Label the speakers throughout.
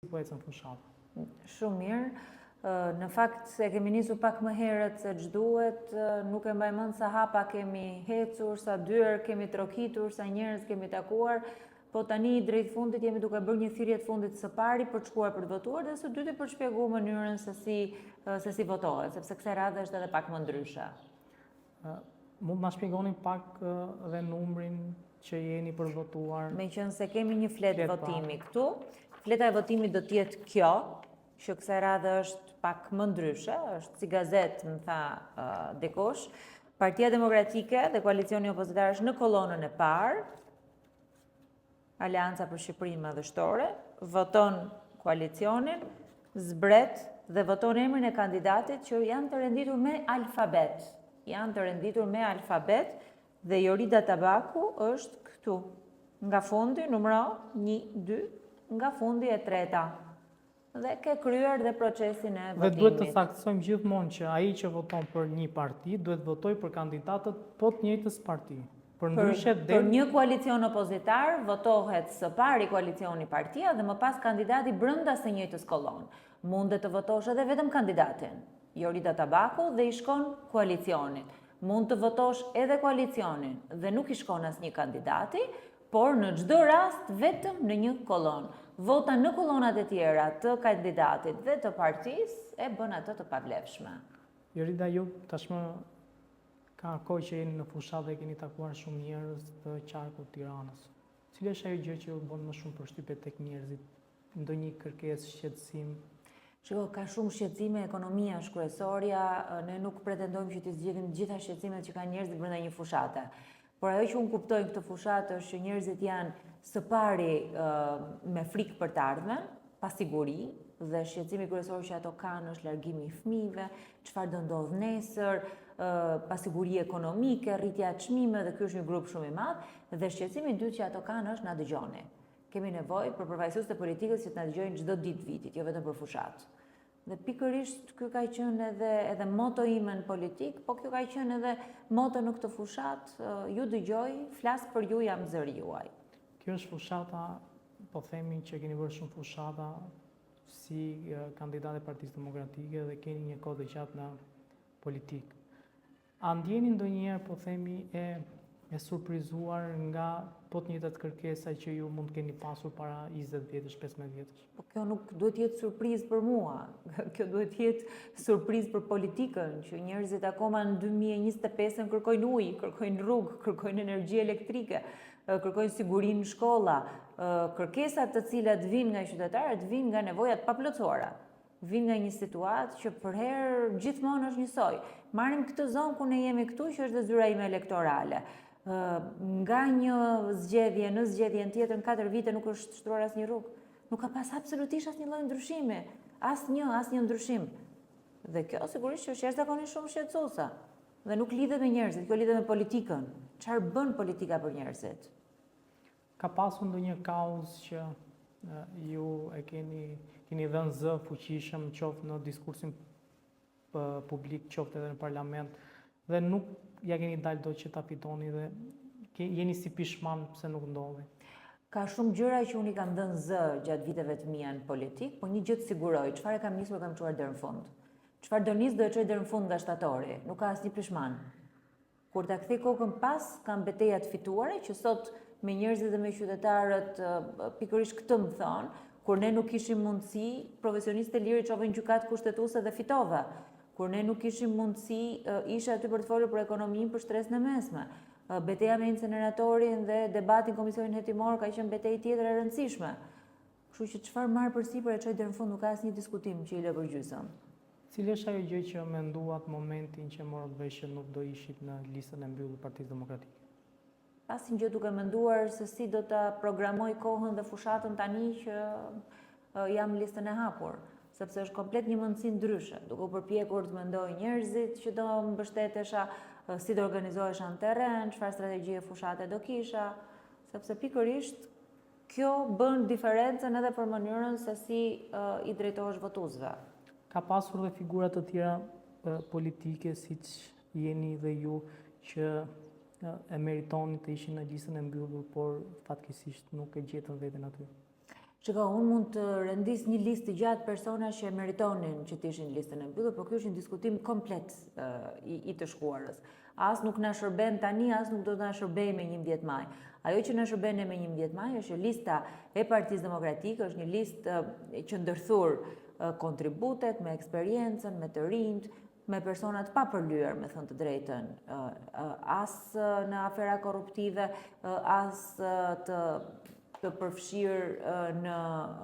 Speaker 1: po ecën fushat?
Speaker 2: Shumë mirë. Në fakt se kemi nisur pak më herët se ç'duhet, nuk e mbaj mend sa hapa kemi hecur, sa dyer kemi trokitur, sa njerëz kemi takuar, po tani drejt fundit jemi duke bërë një thirrje të fundit së pari për të shkuar për të votuar dhe së dyti për të shpjeguar mënyrën se si votohet, sepse kësaj radhe është edhe pak më ndryshe.
Speaker 1: Mund ma shpjegoni pak dhe numrin që jeni për votuar?
Speaker 2: Meqense se kemi një fletë votimi këtu, fleta e votimit do t'jetë kjo, që kësaj radhe është pak më ndryshe, është si gazet, më tha dikush. Partia Demokratike dhe koalicioni opozitar është në kolonën e parë, Aleanca për Shqipërinë Madhështore, voton koalicionin, zbret dhe voton emrin e kandidatit që janë të renditur me alfabet. Dhe Jorida Tabaku është këtu. Nga fundi, numro 1, 2, nga fundi e treta. Dhe ke kryer dhe procesin e votimit.
Speaker 1: Dhe duhet të thaksojmë gjithmonë që ai që voton për një parti duhet votoj për kandidatët po të njëjtës parti.
Speaker 2: Për një koalicion opozitar votohet së pari koalicioni partia dhe më pas kandidati brenda së njëjtës kolonë. Mundet të votosh edhe vetëm kandidatin, Jorida Tabaku, dhe i shkon koalicionit. Mund të votosh edhe koalicionin dhe nuk i shkon asnjë kandidati, por në çdo rast vetëm në një kolonë. Vota në kolonat e tjera të kandidatit dhe të partisë e bën ato të pavlefshme.
Speaker 1: Jorida, ju tashmë ka kohë që jeni në fushat dhe keni takuar shumë njerëz të qarkut Tiranës. Cila është ajo gjë që ju bën më shumë përshtypje tek njerëzit? Ndonjë kërkesë, shqetësim?
Speaker 2: Shiko, ka shumë shqetësime, ekonomia është kryesorja, ne nuk pretendojmë që t'i zgjidhim gjitha shqetësimet që kanë njerëzit brenda një fushate. Por ajo që unë kuptoj këtë fushat është që njerëzit janë së pari me frikë për të ardhmen, pa siguri, dhe shqetësimi kryesor që ato kanë është largimi i fëmijëve, çfarë do ndodh nesër, pasiguri ekonomike, rritja e çmimeve, dhe ky është një grup shumë i madh, dhe shqetësimi i dytë që ato kanë është na dëgjoni. Kemi nevojë për përfaqësues të politikës që të na dëgjojnë çdo ditë vitit, jo vetëm për fushat. Dhe pikërisht ky ka qenë edhe moto ime në politik, po kjo ka qenë edhe moto në këtë fushat, ju dëgjoj, flas për ju, jam zëri juaj.
Speaker 1: Kjo është fushata, po themi që keni bërë shumë fushata si kandidat e Partisë Demokratike dhe keni një kohë të gjatë në politikë. A ndjeni ndonjëherë, po themi, e surprizuar nga po të njëjtat kërkesa që ju mund keni pasur para 20 vjetësh, 15 vjetësh?
Speaker 2: Po kjo nuk duhet jetë surprizë për mua, kjo duhet jetë surprizë për politikën, që njerëzit akoma në 2025 kërkojnë ujë, kërkojnë rrugë, kërkojnë energji elektrike, kërkojnë sigurinë në shkolla, kërkesat të cilat vinë nga qytetarët vinë nga nevojat paplotësuara. Vinë nga një situatë që për herë gjithmonë është njësoj. Marrim këtë zonë ku ne jemi këtu, që është dhe zyra ime elektorale. Nga një zgjedhje në zgjedhjen tjetër, në 4 vite nuk është shtruar asnjë rrugë. Nuk ka pas absolutisht asnjë lloj ndryshimi, asnjë ndryshim. Dhe kjo sigurisht që është jashtëzakonisht shumë shqetësuese. Dhe nuk lidhet me njerëzit, kjo lidhet me politikën. Çfarë bën politika për njerëzit?
Speaker 1: Ka pasur ndonjë kauzë që ju e keni dhënë zë fuqishëm, qoftë në diskursin publik, qoftë edhe në parlament, dhe nuk ja keni dalë do që ta fitoni dhe jeni si pishman pse nuk ndodhi?
Speaker 2: Ka shumë gjëra që unë i kam dhënë zë gjatë viteve të mia në politik, po një gjë të siguroj, çfarë kam nisur kam çuar deri në fund. Çfarë do nis do e çoj deri në fund nga shtatori, nuk ka asnjë pishman. Kur ta kthej kokën pas, kam beteja të fituara që sot me njerëzit dhe me qytetarët pikërisht këtë më thonë, kur ne nuk kishim mundësi, profesionistë e lirë çovën gjykatë kushtetuese dhe fitova. Kur ne nuk kishim mundësi, isha aty për të folur për ekonominë, për shtresën e mesme. Beteja me inceneratorin dhe debatin komisionin hetimor ka qenë betejë tjetër e rëndësishme. Kështu që çfarë marr përsipër e çoj deri në fund, nuk ka asnjë diskutim që i lë për gjysmë.
Speaker 1: Cili është ajo gjë që menduat momentin që morët vesh që nuk do ishit në listën e mbyllur të Partisë Demokratike?
Speaker 2: Asnjë gjë duke menduar se si do ta programoj kohën dhe fushatën tani që jam në listën e hapur, sepse është komplet një mundësi ndryshe, duke u përpjekur të mendoj njerëzit që do mbështetesha, si do organizohesha në terren, çfarë strategjie fushate do kisha, sepse pikërisht kjo bën diferencën edhe për mënyrën se si i drejtohesh votuesve.
Speaker 1: Ka pasur dhe figura të tjera politike, siç jeni dhe ju, që e meritoni të ishin në listën e mbyllur, por fatkeqësisht nuk e gjetën veten aty?
Speaker 2: Unë mund të rendis një listë të gjatë persona që meritonin që të ishin listën e mbyllur, por ky është një diskutim komplet i të shkuarës. As nuk na shërben tani, as nuk do të na shërbejë me 11 maj. Ajo që na shërben me 11 maj është lista e Partisë Demokratike, është një listë që ndërthur kontributet me eksperiencën, me të rinjt, me personat pa përlyer, me thënë të drejtën, as në afera korruptive, as të përfshirë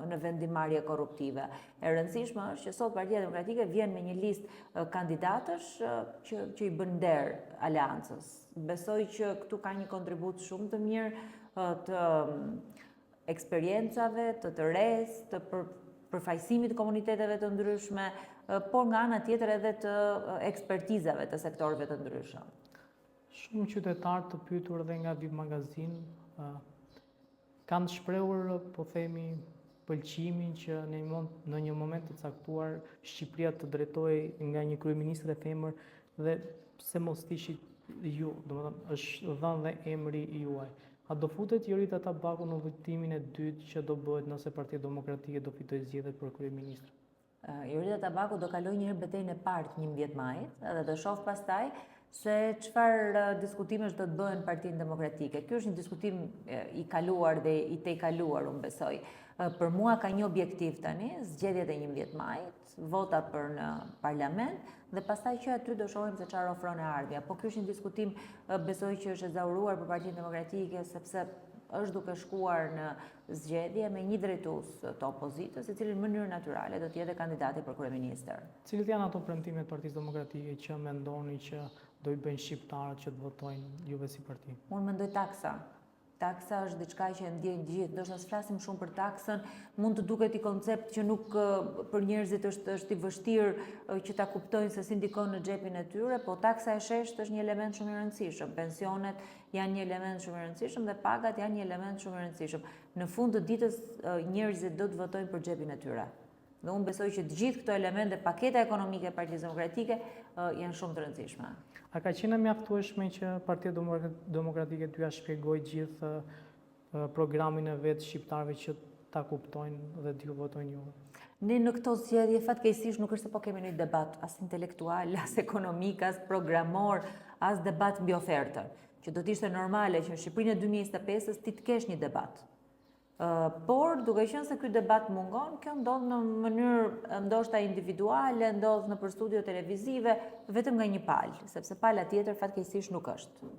Speaker 2: në vendimarrje korruptive. E rëndësishme është që sot Partia Demokratike vjen me një listë kandidatësh që i bën nder aleancës. Besoj që këtu ka një kontribut shumë të mirë të eksperiencave, të res, të përfaqësimit të komuniteteve të ndryshme, por nga ana tjetër edhe të ekspertizave të sektorëve të ndryshëm.
Speaker 1: Shumë qytetarë të pyetur edhe nga Vip Magazin kanë shprehur, po themi, pëlqimin që në një moment të caktuar Shqipëria të drejtohej nga një kryeministër e femër dhe pse mos ishit ju, domethënë është dhënë dhe emri juaj. A do futet Jorita Tabaku në votimin e dytë që do bëhet nëse Partia Demokratike do fitojë zgjedhjet për kryeministër?
Speaker 2: Jorita Tabaku do kaloj një herë betejën e parë të 11 majit dhe do shoh pastaj se çfarë diskutimesh do të bëhen Partinë Demokratike. Ky është një diskutim i kaluar dhe i tejkaluar, unë besoj. Për mua ka një objektiv tani, zgjedhjet e 11 majit, vota për në parlament dhe pastaj që aty do shohim se çfarë ofron e ardhmja. Po ky është një diskutim besoj që është ezauruar për Partinë Demokratike sepse është duke shkuar në zgjedhje me një drejtues të opozitës, i cili në mënyrë natyrale do të jetë kandidati për kryeministër.
Speaker 1: Cilat janë ato premtimet Partisë Demokratike që mendoni që do i bëjnë shqiptarët që të votojnë juve si parti?
Speaker 2: Unë mendoj taksa. Taksa është diçka që e ndjejnë gjithë. Do të flasim shumë për taksën, mund të duket i koncept që nuk për njerëzit është i vështirë që ta kuptojnë se si ndikon në xhepin e tyre, po taksa e sheshtë është një element shumë i rëndësishëm. Pensionet janë një element shumë i rëndësishëm dhe pagat janë një element shumë i rëndësishëm. Në fund të ditës njerëzit do të votojnë për xhepin e tyre. Dhe unë besoj që të gjithë këto elemente, paketa ekonomike e Partisë Demokratike janë shumë të rëndësishme.
Speaker 1: A ka qenë mjaftueshme që Partia Demokratike t'ja shpjegoj gjithë programin e vetë shqiptarëve që ta kuptojnë dhe t'ju votojnë juve?
Speaker 2: Ne në këto zgjedhje fatkeqësisht nuk është se po kemi një debat as intelektual, as ekonomik, as programor, as debat mbi ofertën, që do të ishte normale që në Shqipërinë e 2025-s ti të kesh një debat. Por duke qenë se ky debat mungon, kjo ndodh në mënyrë ndoshta individuale, ndodh në për studio televizive, vetëm nga një palë, sepse pala tjetër fatkeqësisht nuk është.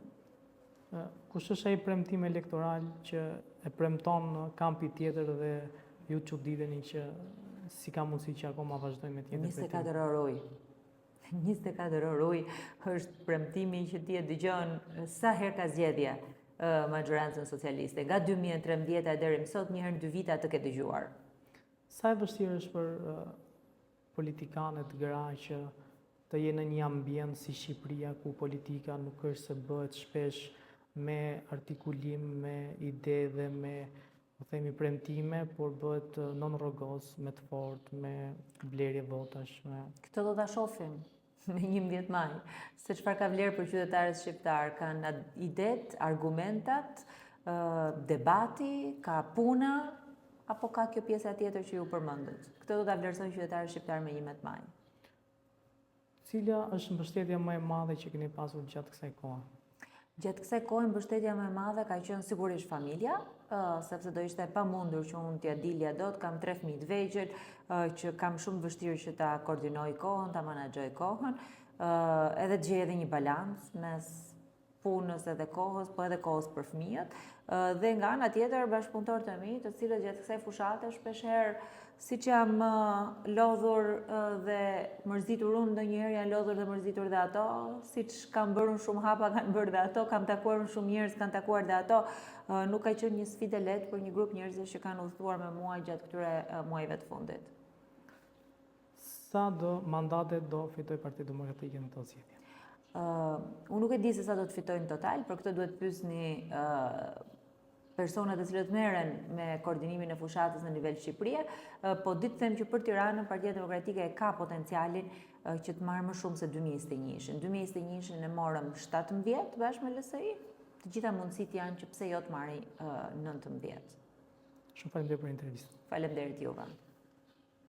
Speaker 1: Kush është ai premtim elektoral që e premton kampi tjetër dhe ju çuditeni që si ka mundësi që akoma vazhdojmë me tjetër?
Speaker 2: 24 orë ujë. 24 orë ujë është premtimi që ti e dëgjon sa herë ka zgjedhje majorancën socialiste. Nga 2013 deri më sot, një herë në 2 vite atë ke dëgjuar.
Speaker 1: Sa e vështirë është për politikanët gra që të jenë në një ambient si Shqipëria ku politika nuk është se bëhet shpesh me artikulim, me ide dhe me, po themi, premtime, por bëhet non-rrogos, me të fortë, me blerje votash.
Speaker 2: Këtë do ta shohim me 11 maj, se çfarë ka vlerë për qytetarët shqiptar, kanë idet, argumentat, debati, ka puna, apo ka kjo pjesa tjetër që ju përmendët. Këtë do ta vlerësojnë qytetarët shqiptar me 11 maj.
Speaker 1: Cila është mbështetja më e madhe që keni pasur gjatë kësaj kohe?
Speaker 2: Gjatë kësaj kohe mbështetja më e madhe ka qenë sigurisht familja, sepse do ishte pamundur që unë t'ja dilja dot, kam 3 fëmijë të vegjël, që kam shumë vështirë që ta koordinoj kohën, ta menaxhoj kohën, edhe të gjej edhe një balans mes punës edhe kohës, po edhe kohës për fëmijët, dhe nga ana tjetër bashkëpunëtorët e mi, të cilët gjatë kësaj fushate shpeshherë siç jam lodhur dhe mërzitur unë, ndonjëherë janë lodhur dhe mërzitur dhe ato, siç kam bërë shumë hapa kanë bërë dhe ato, kam takuar shumë njerëz kanë takuar dhe ato, nuk ka qenë një sfidë lehtë për një grup njerëzish që kanë udhëtuar me mua gjatë këtyre muajve të fundit.
Speaker 1: Sa mandate do fitoj Partia Demokratike në këto zgjedhje?
Speaker 2: Unë nuk e di se sa do të fitojnë total, për këtë duhet pyesni personat e cilët merren me koordinimin e fushatës në nivel Shqipërie, po ditë them që për Tiranën Partia Demokratike e ka potencialin që të marrë më shumë se 2021-shin. 2021-shin e morëm 17 bashkë me LSI, të gjitha mundësit janë që pse jo të marri 19.
Speaker 1: Shumë faleminderit për intervistën.
Speaker 2: Faleminderit juve.